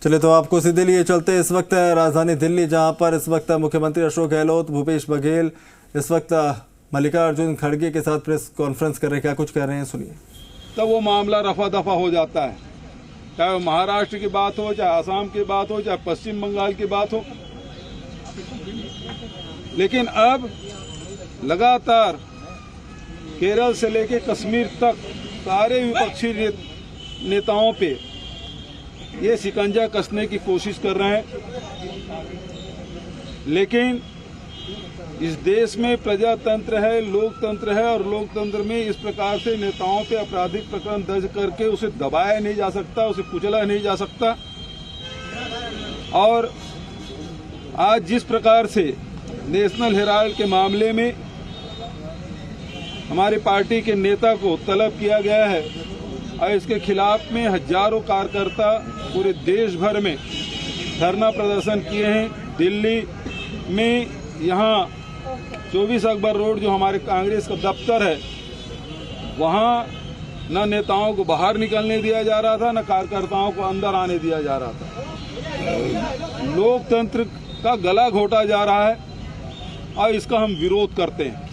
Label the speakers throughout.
Speaker 1: चलिए तो आपको सीधे लिए चलते इस वक्त राजधानी दिल्ली, जहां पर इस वक्त मुख्यमंत्री अशोक गहलोत, भूपेश बघेल इस वक्त मल्लिकार्जुन खड़गे के साथ प्रेस कॉन्फ्रेंस कर रहे हैं। क्या कुछ कह रहे हैं, सुनिए।
Speaker 2: तब वो मामला रफा दफा हो जाता है, चाहे वो महाराष्ट्र की बात हो, चाहे आसाम की बात हो, चाहे पश्चिम बंगाल की बात हो। लेकिन अब लगातार केरल से लेकर कश्मीर तक सारे विपक्षी नेताओं पे ये शिकंजा कसने की कोशिश कर रहे हैं। लेकिन इस देश में प्रजातंत्र है, लोकतंत्र है, और लोकतंत्र में इस प्रकार से नेताओं पे आपराधिक प्रकरण दर्ज करके उसे दबाया नहीं जा सकता, उसे कुचला नहीं जा सकता। और आज जिस प्रकार से नेशनल हेराल्ड के मामले में हमारी पार्टी के नेता को तलब किया गया है और इसके खिलाफ में हजारों कार्यकर्ता पूरे देश भर में धरना प्रदर्शन किए हैं। दिल्ली में यहाँ 24 अकबर रोड जो हमारे कांग्रेस का दफ्तर है, वहाँ न नेताओं को बाहर निकलने दिया जा रहा था, न कार्यकर्ताओं को अंदर आने दिया जा रहा था। लोकतंत्र का गला घोटा जा रहा है और इसका हम विरोध करते हैं।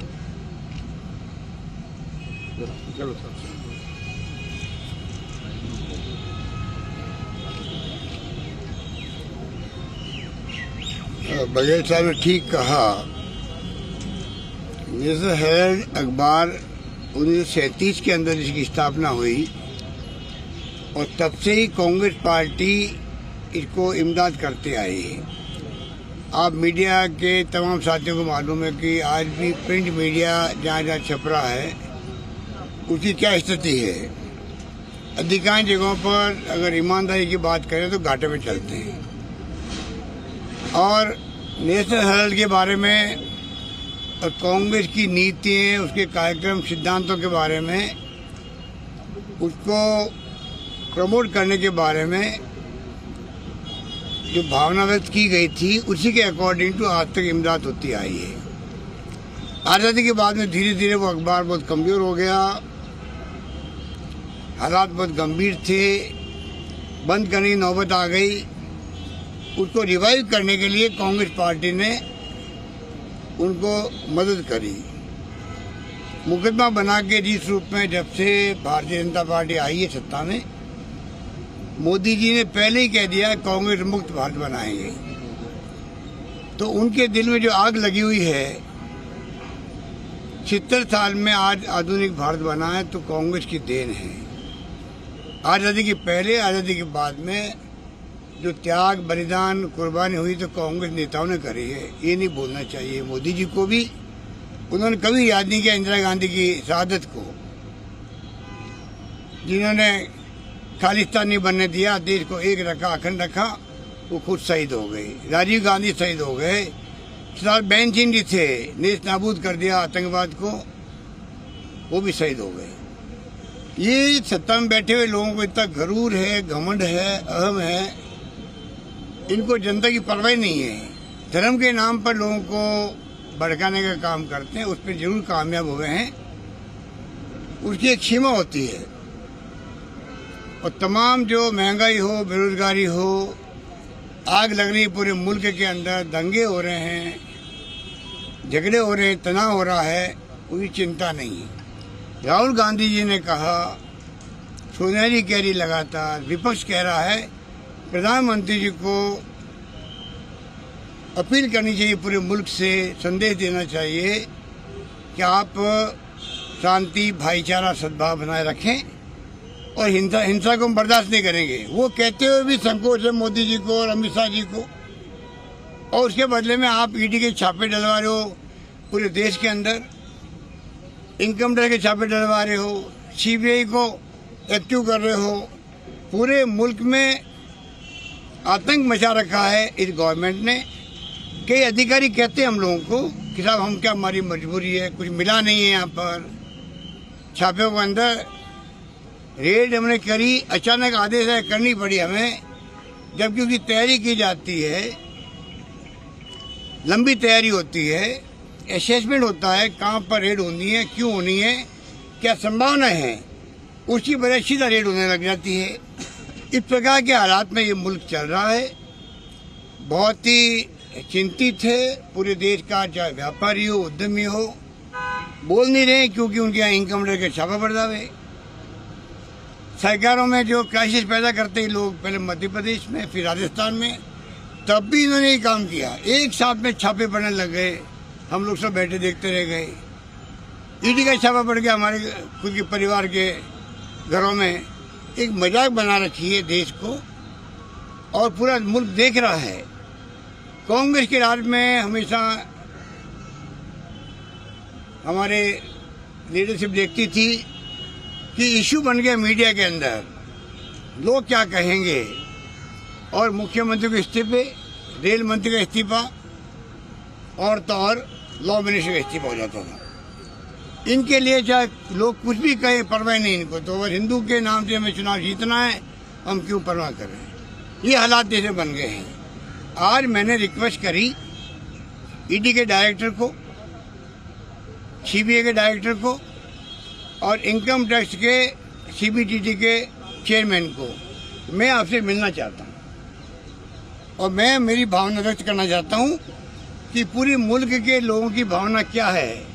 Speaker 2: चलो सर।
Speaker 3: बघेल साहब ने ठीक कहा। नेशनल हेराल्ड अखबार 1937 के अंदर इसकी स्थापना हुई और तब से ही कांग्रेस पार्टी इसको इमदाद करते आई है। आप मीडिया के तमाम साथियों को मालूम है कि आज भी प्रिंट मीडिया जहाँ जहाँ छप रहा है उसकी क्या स्थिति है। अधिकांश जगहों पर अगर ईमानदारी की बात करें तो घाटे में चलते हैं। और नेशनल हेराल्ड के बारे में और कांग्रेस की नीतियाँ, उसके कार्यक्रम, सिद्धांतों के बारे में, उसको प्रमोट करने के बारे में जो भावना व्यक्त की गई थी उसी के अकॉर्डिंग टू आज तक इमदाद होती आई है। आज़ादी के बाद में धीरे धीरे वो अखबार बहुत कमज़ोर हो गया, हालात बहुत गंभीर थे, बंद करने की नौबत आ गई। उसको रिवाइव करने के लिए कांग्रेस पार्टी ने उनको मदद करी। मुकदमा बना के जिस रूप में जब से भारतीय जनता पार्टी आई है सत्ता में, मोदी जी ने पहले ही कह दिया कांग्रेस मुक्त भारत बनाएंगे। तो उनके दिल में जो आग लगी हुई है, 70 साल में आज आधुनिक भारत बना है तो कांग्रेस की देन है। आज़ादी के पहले, आज़ादी के बाद में जो त्याग, बलिदान, कुर्बानी हुई तो कांग्रेस नेताओं ने करी है। ये नहीं भूलना चाहिए। मोदी जी को भी उन्होंने कभी याद नहीं किया इंदिरा गांधी की शहादत को, जिन्होंने खालिस्तान नहीं बनने दिया, देश को एक रखा, अखंड रखा। वो खुद शहीद हो गए। राजीव गांधी शहीद हो गए। सरदार बहन सिंह जी थे, नेश नाबूद कर दिया आतंकवाद को, वो भी शहीद हो गए। ये सत्ता में बैठे हुए लोगों को इतना गरूर है, घमंड है, अहम है, इनको जनता की परवाह नहीं है। धर्म के नाम पर लोगों को भड़काने का काम करते हैं, उस पर जरूर कामयाब हुए हैं। उसकी एक सीमा होती है। और तमाम जो महंगाई हो, बेरोजगारी हो, आग लग रही है पूरे मुल्क के अंदर, दंगे हो रहे हैं, झगड़े हो रहे हैं, तनाव हो रहा है, उसकी चिंता नहीं है। राहुल गांधी जी ने कहा, सोनिया कह रही, लगातार विपक्ष कह रहा है, प्रधानमंत्री जी को अपील करनी चाहिए, पूरे मुल्क से संदेश देना चाहिए कि आप शांति, भाईचारा, सद्भाव बनाए रखें और हिंसा को हम बर्दाश्त नहीं करेंगे। वो कहते हुए भी संकोच है मोदी जी को और अमित शाह जी को, और उसके बदले में आप ईडी के छापे डलवा रहे हो पूरे देश के अंदर, इनकम टैक्स के छापे डलवा रहे हो, सीबीआई को एक्टिव कर रहे हो। पूरे मुल्क में आतंक मचा रखा है इस गवर्नमेंट ने। कई अधिकारी कहते हैं हम लोगों को कि साहब हम क्या, हमारी मजबूरी है, कुछ मिला नहीं है। यहाँ पर छापे के अंदर रेड हमने करी, अचानक आदेश है, करनी पड़ी हमें, जबकि उसकी तैयारी की जाती है, लंबी तैयारी होती है, असेसमेंट होता है, कहाँ पर रेड होनी है, क्यों होनी है, क्या संभावना है, उसकी वजह सीधा रेड होने लग जाती है। इस प्रकार के हालात में ये मुल्क चल रहा है। बहुत ही चिंतित है पूरे देश का, चाहे व्यापारी हो, उद्यमी हो, बोल नहीं रहे क्योंकि उनके यहाँ इनकम टैक्स के छापा पड़ जावे। सरकारों में जो क्राइसिस पैदा करते हैं लोग, पहले मध्य प्रदेश में, फिर राजस्थान में, तब भी इन्होंने ये काम किया। एक साथ में छापे पड़ने लग गए, हम लोग सब बैठे देखते रह गए। ईडी का छापा पड़ गया हमारे खुद के परिवार के घरों में। एक मजाक बना रखी है देश को और पूरा मुल्क देख रहा है। कांग्रेस के राज में हमेशा हमारे लीडरशिप देखती थी कि इशू बन गया मीडिया के अंदर, लोग क्या कहेंगे, और मुख्यमंत्री के इस्तीफे, रेल मंत्री का इस्तीफा और तो और लॉ मिनिस्टर का इस्तीफा हो जाता था। इनके लिए चाहे लोग कुछ भी कहें, परवाह नहीं इनको, तो अगर हिंदू के नाम से हमें चुनाव जीतना है, हम क्यों परवाह करें। ये हालात जैसे बन गए हैं। आज मैंने रिक्वेस्ट करी ईडी के डायरेक्टर को, सीबीआई के डायरेक्टर को और इनकम टैक्स के सीबीडीटी के चेयरमैन को, मैं आपसे मिलना चाहता हूँ और मैं मेरी भावना व्यक्त करना चाहता हूँ कि पूरे मुल्क के लोगों की भावना क्या है।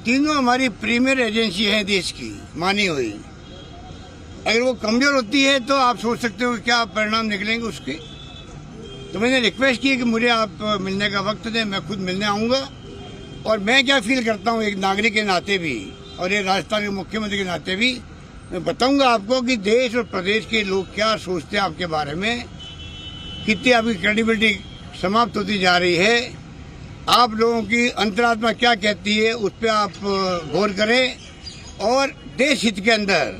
Speaker 3: तीनों हमारी प्रीमियर एजेंसी है देश की, मानी हुई। अगर वो कमजोर होती है तो आप सोच सकते हो कि क्या परिणाम निकलेंगे उसके। तो मैंने रिक्वेस्ट की कि मुझे आप मिलने का वक्त दें, मैं खुद मिलने आऊँगा। और मैं क्या फील करता हूँ एक नागरिक के नाते भी और एक राजस्थान के मुख्यमंत्री के नाते भी, मैं बताऊँगा आपको कि देश और प्रदेश के लोग क्या सोचते हैं आपके बारे में, कितनी आपकी क्रेडिबिलिटी समाप्त होती जा रही है, आप लोगों की अंतरात्मा क्या कहती है, उस पर आप गौर करें। और देश हित के अंदर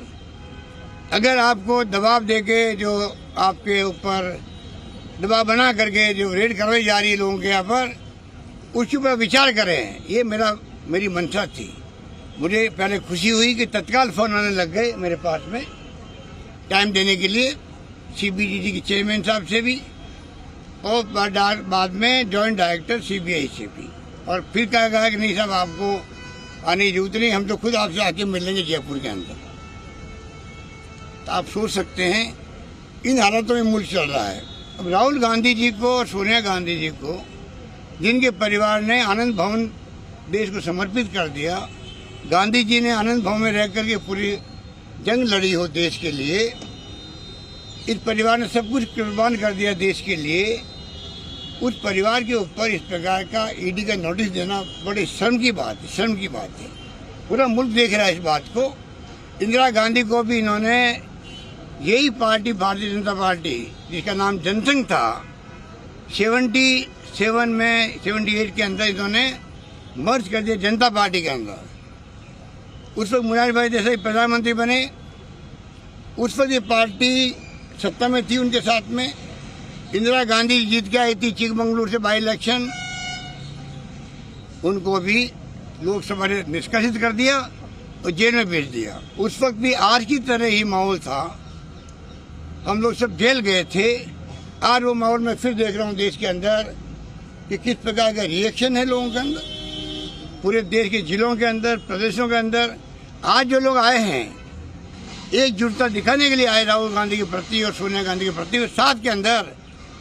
Speaker 3: अगर आपको दबाव देके, जो आपके ऊपर दबाव बना करके जो रेड करवाई जा रही है लोगों के यहाँ पर, उसके ऊपर विचार करें। ये मेरी मंशा थी। मुझे पहले खुशी हुई कि तत्काल फ़ोन आने लग गए मेरे पास में टाइम देने के लिए, सीबीडीटी के चेयरमैन साहब से भी और बाद में जॉइंट डायरेक्टर सीबीआई से भी। और फिर कहा गया कि नहीं साहब, आपको आने की जरूरत नहीं, हम तो खुद आपसे आके मिल लेंगे जयपुर के अंदर। तो आप सोच सकते हैं इन हालातों में मुल्क चल रहा है। अब राहुल गांधी जी को और सोनिया गांधी जी को, जिनके परिवार ने आनंद भवन देश को समर्पित कर दिया, गांधी जी ने आनंद भवन में रह करके पूरी जंग लड़ी हो देश के लिए, इस परिवार ने सब कुछ कुर्बान कर दिया देश के लिए, उस परिवार के ऊपर इस प्रकार का ईडी का नोटिस देना बड़े शर्म की बात है, शर्म की बात है। पूरा मुल्क देख रहा है इस बात को। इंदिरा गांधी को भी इन्होंने, यही पार्टी भारतीय जनता पार्टी जिसका नाम जनसंघ था, 78 के अंदर इन्होंने मर्ज कर दिया जनता पार्टी के अंदर। उस वक्त मुरारी भाई देसाई प्रधानमंत्री बने, उस वक्त ये पार्टी सत्ता में थी उनके साथ में। इंदिरा गांधी जीत के आई थी चिकमंगलुरु से बाई इलेक्शन, उनको भी लोकसभा ने निष्कासित कर दिया और जेल में भेज दिया। उस वक्त भी आज की तरह ही माहौल था, हम लोग सब जेल गए थे। आज वो माहौल में फिर देख रहा हूँ देश के अंदर कि किस प्रकार का रिएक्शन है लोगों के अंदर, पूरे देश के जिलों के अंदर, प्रदेशों के अंदर। आज जो लोग आए हैं एकजुटता दिखाने के लिए आए राहुल गांधी के प्रति और सोनिया गांधी के प्रति, और साथ के अंदर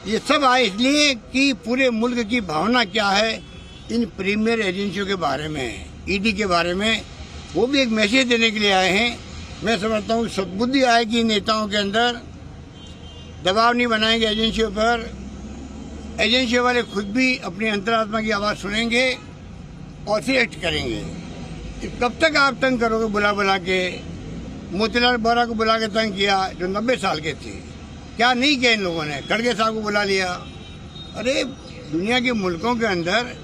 Speaker 3: ये सब आए इसलिए कि पूरे मुल्क की भावना क्या है इन प्रीमियर एजेंसियों के बारे में, ईडी के बारे में, वो भी एक मैसेज देने के लिए आए हैं। मैं समझता हूँ सद्बुद्धि आएगी नेताओं के अंदर, दबाव नहीं बनाएंगे एजेंसियों पर, एजेंसियों वाले खुद भी अपनी अंतरात्मा की आवाज़ सुनेंगे और फिर एक्ट करेंगे। कब तक आप तंग करोगे बुला के? मोतीलाल बोरा को बुला के तंग किया जो 90 साल के थे, क्या नहीं किया इन लोगों ने? खड़गे साहब को बुला लिया। अरे दुनिया के मुल्कों के अंदर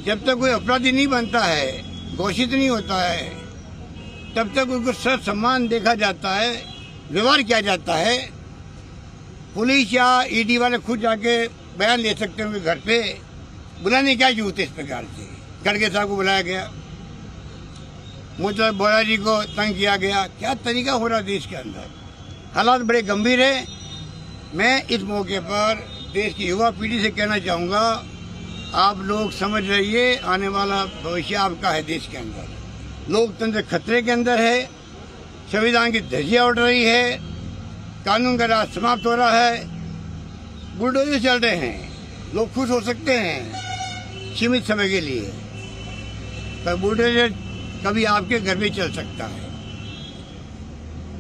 Speaker 3: जब तक कोई अपराधी नहीं बनता है, घोषित नहीं होता है, तब तक उनको सर सम्मान देखा जाता है, व्यवहार किया जाता है। पुलिस या ईडी वाले खुद जाके बयान ले सकते हैं उनके घर पे, बुलाने क्या जरूरत है इस प्रकार से? खड़गे साहब को बुलाया गया, मोतीलाल बोरा जी को तंग किया गया। क्या तरीका हो रहा देश के अंदर? हालात बड़े गंभीर है। मैं इस मौके पर देश की युवा पीढ़ी से कहना चाहूँगा, आप लोग समझ रहिए आने वाला भविष्य आपका है देश के अंदर। लोकतंत्र खतरे के अंदर है, संविधान की धज्जियाँ उड़ रही है, कानून का राज समाप्त हो रहा है, बुलडोजर चल रहे हैं, लोग खुश हो सकते हैं सीमित समय के लिए, पर बुलडोजर कभी आपके घर में चल सकता है।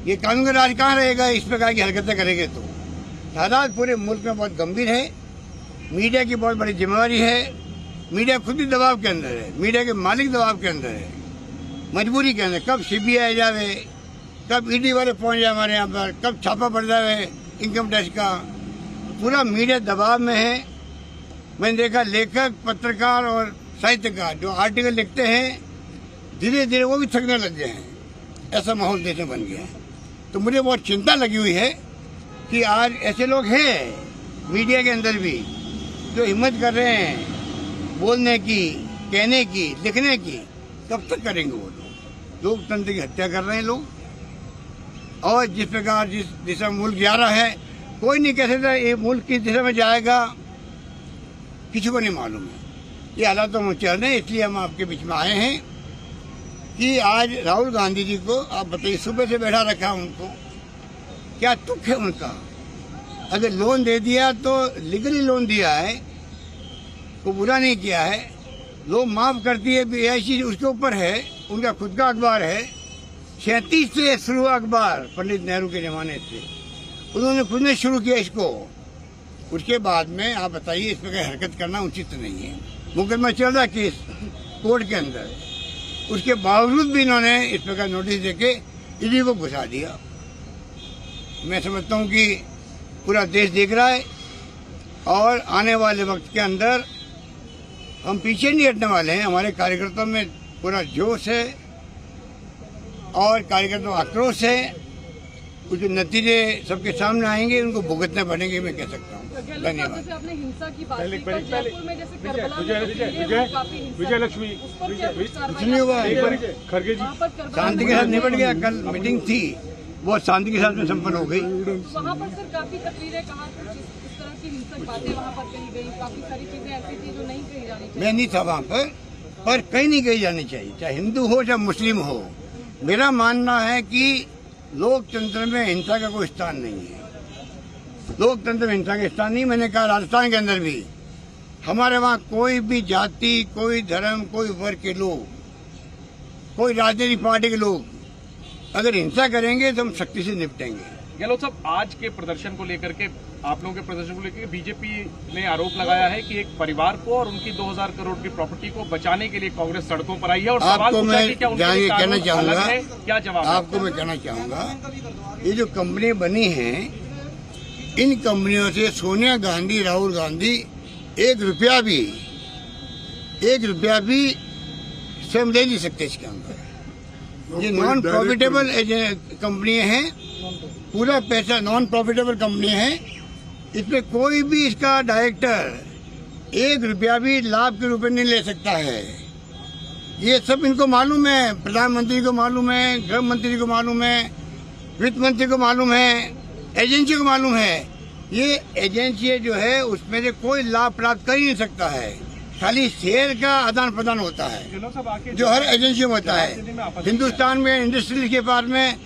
Speaker 3: ये कानून का राज कहाँ रहेगा इस प्रकार की हरकतें करेंगे तो। हालात पूरे मुल्क में बहुत गंभीर है, मीडिया की बहुत बड़ी जिम्मेवारी है, मीडिया खुद भी दबाव के अंदर है, मीडिया के मालिक दबाव के अंदर है, मजबूरी के अंदर। कब CBI जावे, कब ED वाले पहुंच जाए हमारे यहाँ पर, कब छापा पड़ जाए इनकम टैक्स का, पूरा मीडिया दबाव में है। मैंने देखा लेखक, पत्रकार और साहित्यकार जो आर्टिकल लिखते हैं धीरे धीरे वो भी थकने लग गए हैं, ऐसा माहौल देश में बन गया है। तो मुझे बहुत चिंता लगी हुई है कि आज ऐसे लोग हैं मीडिया के अंदर भी जो हिम्मत कर रहे हैं बोलने की, कहने की, लिखने की। कब तक करेंगे वो लोग? लोकतंत्र की हत्या कर रहे हैं लोग। और जिस प्रकार जिस दिशा मुल्क जा रहा है, कोई नहीं कह सकता ये मुल्क किस दिशा में जाएगा, किसी को नहीं मालूम है। ये हालातों में चल रहे हैं, इसलिए हम आपके बीच में आए हैं कि आज राहुल गांधी जी को आप बताइए, सुबह से बैठा रखा उनको, क्या दुख है उनका। अगर लोन दे दिया तो लीगली लोन दिया है, को बुरा नहीं किया है, लोग माफ करती है BIC उसके ऊपर है, उनका खुद का अखबार है, 37 से शुरू अखबार, पंडित नेहरू के जमाने से उन्होंने खुद ने शुरू किया इसको। उसके बाद में आप बताइए इस प्रकार हरकत करना उचित नहीं है। मुकदमा चल रहा केस कोर्ट के अंदर, उसके बावजूद भी इन्होंने इस प्रकार नोटिस देके ED को घुसा दिया। मैं समझता हूँ कि पूरा देश देख रहा है और आने वाले वक्त के अंदर हम पीछे नहीं हटने वाले हैं। हमारे कार्यकर्ताओं में पूरा जोश है और कार्यकर्ताओं आक्रोश है। कुछ नतीजे सबके सामने आएंगे, उनको भुगतने पड़ेंगे, मैं कह सकता हूँ। धन्यवाद।
Speaker 4: जैसे आपने हिंसा की बात की, कल जयपुर में जैसे करबला में काफी हिंसा,
Speaker 2: विजयलक्ष्मी
Speaker 4: उस पर क्या कुछ कार्रवाई?
Speaker 3: कुछ नहीं हुआ,
Speaker 2: खड़गे जी
Speaker 4: वहाँ पर करबला
Speaker 3: शांति के साथ निपट गया। कल मीटिंग थी, बहुत शांति के साथ में संपन्न हो गई।
Speaker 4: वहाँ पर सर काफी तकरीरें, कहा कुछ इस तरह की हिंसक बातें वहाँ पर कही गई, काफी सारी चीजें ऐसी थी जो नहीं कही जानी चाहिए।
Speaker 3: मैं नहीं था वहाँ पर कहीं नहीं कही जानी चाहिए, चाहे हिंदू हो चाहे मुस्लिम हो। मेरा मानना है कि लोकतंत्र में हिंसा का कोई स्थान नहीं है। लोकतंत्र में हिंसा का स्थान नहीं। मैंने कहा राजस्थान के अंदर भी हमारे वहाँ कोई भी जाति, कोई धर्म, कोई वर्ग के लोग, कोई राजनीतिक पार्टी के लोग अगर हिंसा करेंगे तो हम सख्ती से निपटेंगे।
Speaker 5: गहलोत साहब, आज के प्रदर्शन को लेकर के, आप लोगों के प्रदर्शन को लेकर बीजेपी ने आरोप लगाया है कि एक परिवार को और उनकी 2000 करोड़ की प्रॉपर्टी को बचाने के लिए कांग्रेस सड़कों पर आई है और सवाल पूछा कि क्या उनके लिए
Speaker 3: कहना चाहूंगा,
Speaker 5: अलग है? क्या जवाब
Speaker 3: आपको मैं कहना चाहूंगा, ये जो कंपनी बनी है, इन कंपनियों से सोनिया गांधी, राहुल गांधी 1 रुपया भी स्वयं ले नहीं सकते इसके अंदर। ये नॉन प्रॉफिटेबल कंपनी है, पूरा पैसा नॉन प्रॉफिटेबल कंपनी है। इसमें कोई भी इसका डायरेक्टर 1 रुपया भी लाभ के रूप में नहीं ले सकता है। ये सब इनको मालूम है, प्रधानमंत्री को मालूम है, गृह मंत्री को मालूम है, वित्त मंत्री को मालूम है, एजेंसी को मालूम है। ये एजेंसी जो है उसमें से कोई लाभ प्राप्त कर ही नहीं सकता है, खाली शेयर का आदान प्रदान होता है जो हर एजेंसी में होता है। हिंदुस्तान में इंडस्ट्रियल के पास में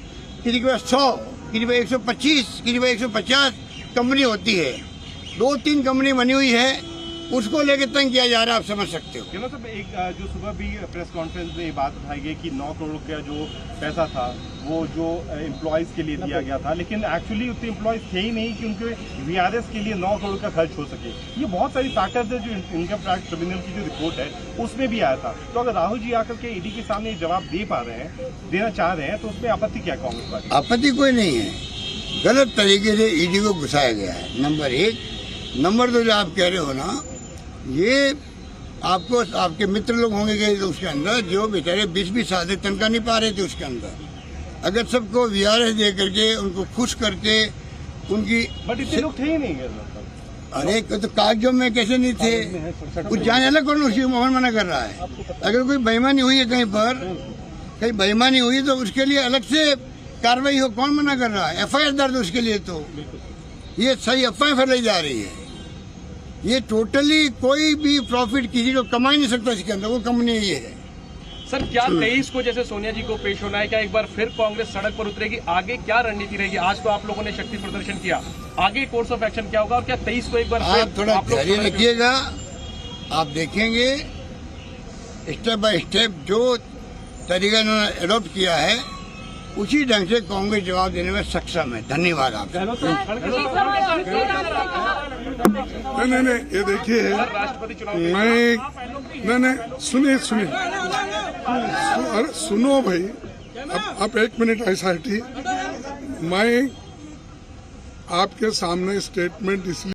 Speaker 3: किसी के पास 100, किसी के 125, किसी के 150 कंपनी होती है। 2-3 कंपनी बनी हुई है, उसको लेकर तंग किया जा रहा है, आप समझ सकते हो।
Speaker 6: गहलोत साहब, एक जो सुबह भी प्रेस कॉन्फ्रेंस में ये बात उठाई गई कि 9 करोड़ का जो पैसा था वो जो एम्प्लॉयज़ के लिए दिया गया था, लेकिन एक्चुअली उतने एम्प्लॉयज़ थे ही नहीं कि उनके VRS के लिए 9 करोड़ का खर्च हो सके। ये बहुत सारी फैक्टर्स है जो इनकम टैक्स ट्रिब्यूनल की जो रिपोर्ट है उसमें भी आया था। तो अगर राहुल जी आकर के ED के सामने जवाब देना चाह रहे हैं तो उसमें आपत्ति क्या कांग्रेस पार्टी?
Speaker 3: आपत्ति कोई नहीं है, गलत तरीके से ED को घुसाया गया है, नंबर 1। नंबर 2, जो आप कह रहे हो ना, ये आपको आपके मित्र लोग होंगे कि उसके अंदर जो बेचारे 20-20 साल से तनख्वाह नहीं पा रहे थे उसके अंदर, अगर सबको VRS दे करके उनको खुश करके उनकी,
Speaker 6: बट इतने लोग थे ही नहीं।
Speaker 3: अरे तो कागजों में कैसे नहीं थे, कुछ जाने अलग कौन उसकी मोहन मना कर रहा है। अगर कोई बेईमानी हुई है कहीं बेईमानी हुई तो उसके लिए अलग से कार्रवाई हो, कौन मना कर रहा है। FIR दर्ज उसके लिए, तो ये सही अफवाह फैलाई जा रही है। ये टोटली कोई भी प्रॉफिट किसी को कमा ही नहीं सकता इसके अंदर, वो कंपनी ये है।
Speaker 5: सर क्या 23 को जैसे सोनिया जी को पेश होना है, क्या एक बार फिर कांग्रेस सड़क पर उतरेगी? आगे क्या रणनीति रहेगी? आज तो आप लोगों ने शक्ति प्रदर्शन किया, आगे कोर्स ऑफ एक्शन क्या होगा? और क्या 23 को एक बार फिर
Speaker 3: आप थोड़ा धैर्य रखिएगा, आप देखेंगे स्टेप बाय स्टेप जो तरीका इन्होंने एडॉप्ट किया है उसी ढंग से कांग्रेस जवाब देने में सक्षम है। धन्यवाद आप।
Speaker 7: नहीं, ये देखिए,
Speaker 5: राष्ट्रपति चुनाव
Speaker 7: नहीं, सुनिए, अरे सुनो भाई, अब 1 मिनट ऐसा है, मैं आपके सामने स्टेटमेंट इसलिए